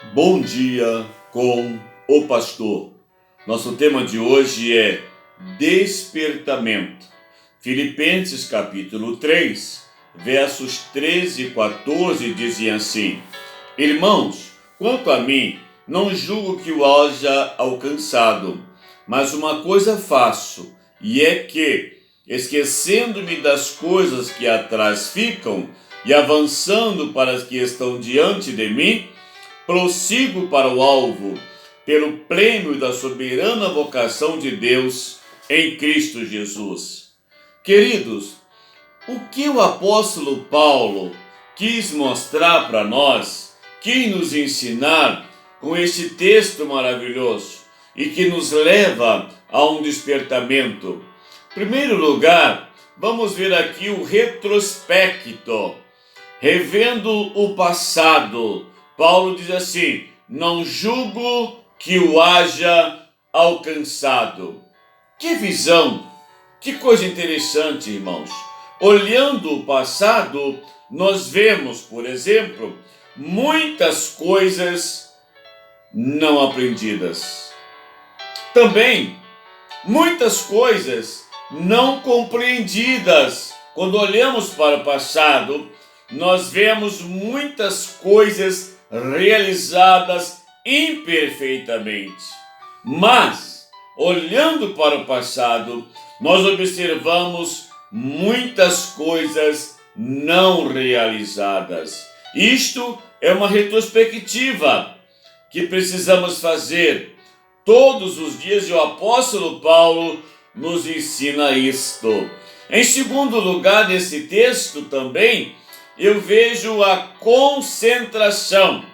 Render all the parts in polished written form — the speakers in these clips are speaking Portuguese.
Bom dia com o pastor. Nosso tema de hoje é despertamento. Filipenses capítulo 3, versos 13 e 14 dizem assim: Irmãos, quanto a mim, não julgo que o haja alcançado, mas uma coisa faço, e é que, esquecendo-me das coisas que atrás ficam e avançando para as que estão diante de mim, prossigo para o alvo, pelo prêmio da soberana vocação de Deus em Cristo Jesus. Queridos, o que o apóstolo Paulo quis mostrar para nós, quis nos ensinar com este texto maravilhoso e que nos leva a um despertamento? Em primeiro lugar, vamos ver aqui o retrospecto, revendo o passado. Paulo diz assim: não julgo que o haja alcançado. Que visão, que coisa interessante, irmãos. Olhando o passado, nós vemos, por exemplo, muitas coisas não aprendidas. Também, muitas coisas não compreendidas. Quando olhamos para o passado, nós vemos muitas coisas realizadas imperfeitamente. Mas, olhando para o passado, nós observamos muitas coisas não realizadas. Isto é uma retrospectiva que precisamos fazer todos os dias, e o apóstolo Paulo nos ensina isto. Em segundo lugar, nesse texto também, eu vejo a concentração.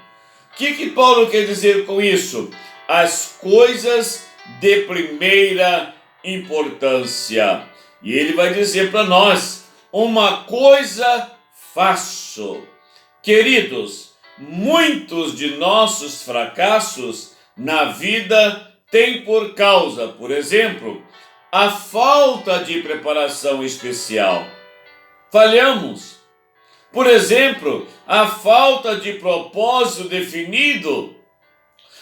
O que Paulo quer dizer com isso? As coisas de primeira importância. E ele vai dizer para nós: uma coisa faço. Queridos, muitos de nossos fracassos na vida têm por causa, por exemplo, a falta de preparação especial. Falhamos. Por exemplo, a falta de propósito definido,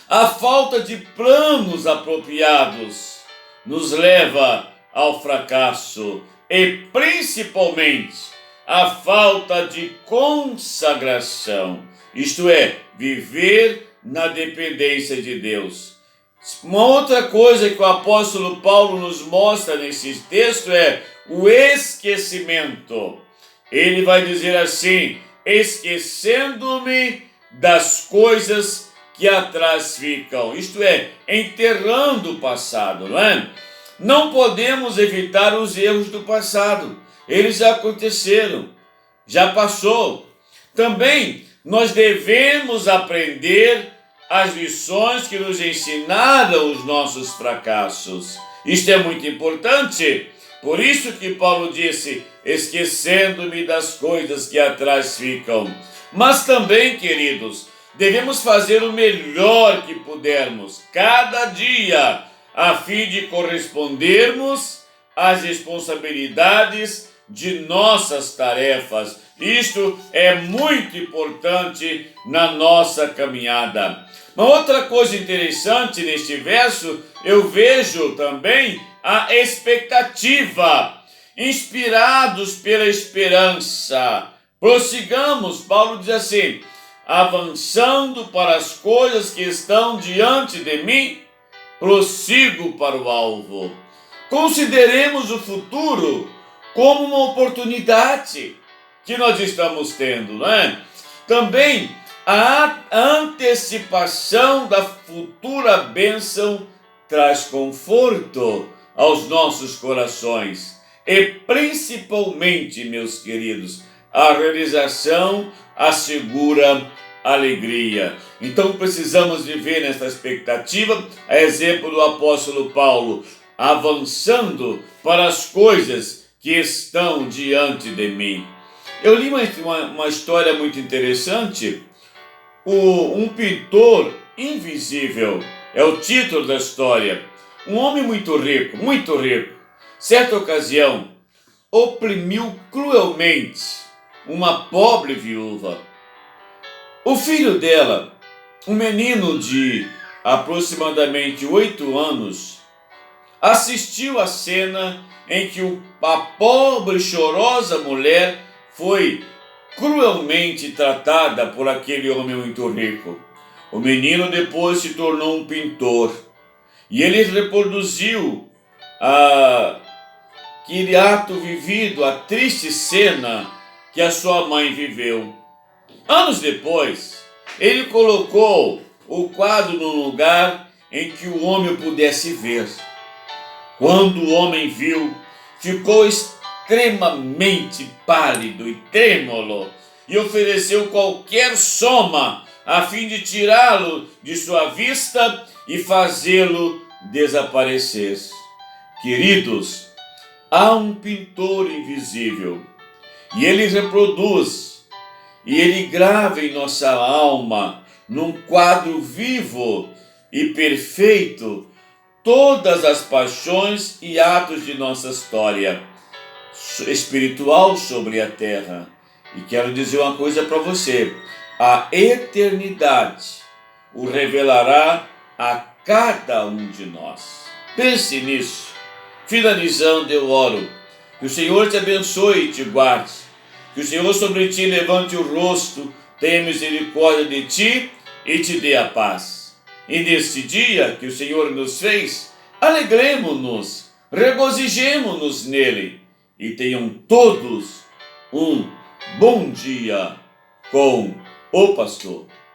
a falta de planos apropriados nos leva ao fracasso, e principalmente a falta de consagração, isto é, viver na dependência de Deus. Uma outra coisa que o apóstolo Paulo nos mostra nesse texto é o esquecimento. Ele vai dizer assim: esquecendo-me das coisas que atrás ficam. Isto é, enterrando o passado, não é? Não podemos evitar os erros do passado. Eles já aconteceram, já passou. Também nós devemos aprender as lições que nos ensinaram os nossos fracassos. Isto é muito importante. Por isso que Paulo disse: esquecendo-me das coisas que atrás ficam. Mas também, queridos, devemos fazer o melhor que pudermos cada dia, a fim de correspondermos às responsabilidades de nossas tarefas. Isto é muito importante na nossa caminhada. Uma outra coisa interessante neste verso, eu vejo também a expectativa, inspirados pela esperança. Prossigamos, Paulo diz assim: avançando para as coisas que estão diante de mim, prossigo para o alvo. Consideremos o futuro como uma oportunidade que nós estamos tendo, não é? Também a antecipação da futura bênção traz conforto aos nossos corações. E principalmente, meus queridos, a realização assegura alegria. Então precisamos viver nessa expectativa, a exemplo do apóstolo Paulo, avançando para as coisas que estão diante de mim. Eu li uma história muito interessante. Um pintor invisível é o título da história. Um homem muito rico, certa ocasião, oprimiu cruelmente uma pobre viúva. O filho dela um menino de aproximadamente 8 anos assistiu à cena em que a pobre e chorosa mulher foi cruelmente tratada por aquele homem muito rico. O menino depois se tornou um pintor e ele reproduziu aquele ato vivido, a triste cena que a sua mãe viveu. Anos depois, ele colocou o quadro num lugar em que o homem pudesse ver. Quando o homem viu, ficou extremamente pálido e trêmulo e ofereceu qualquer soma a fim de tirá-lo de sua vista e fazê-lo desaparecer. Queridos, há um pintor invisível e ele reproduz e ele grava em nossa alma, num quadro vivo e perfeito, todas as paixões e atos de nossa história espiritual sobre a terra. E quero dizer uma coisa para você: a eternidade o revelará a cada um de nós. Pense nisso. Finalizando, eu oro. Que o Senhor te abençoe e te guarde. Que o Senhor sobre ti levante o rosto, tenha misericórdia de ti e te dê a paz. E neste dia que o Senhor nos fez, alegremo-nos, regozijemo-nos nele e tenham todos um bom dia com o pastor.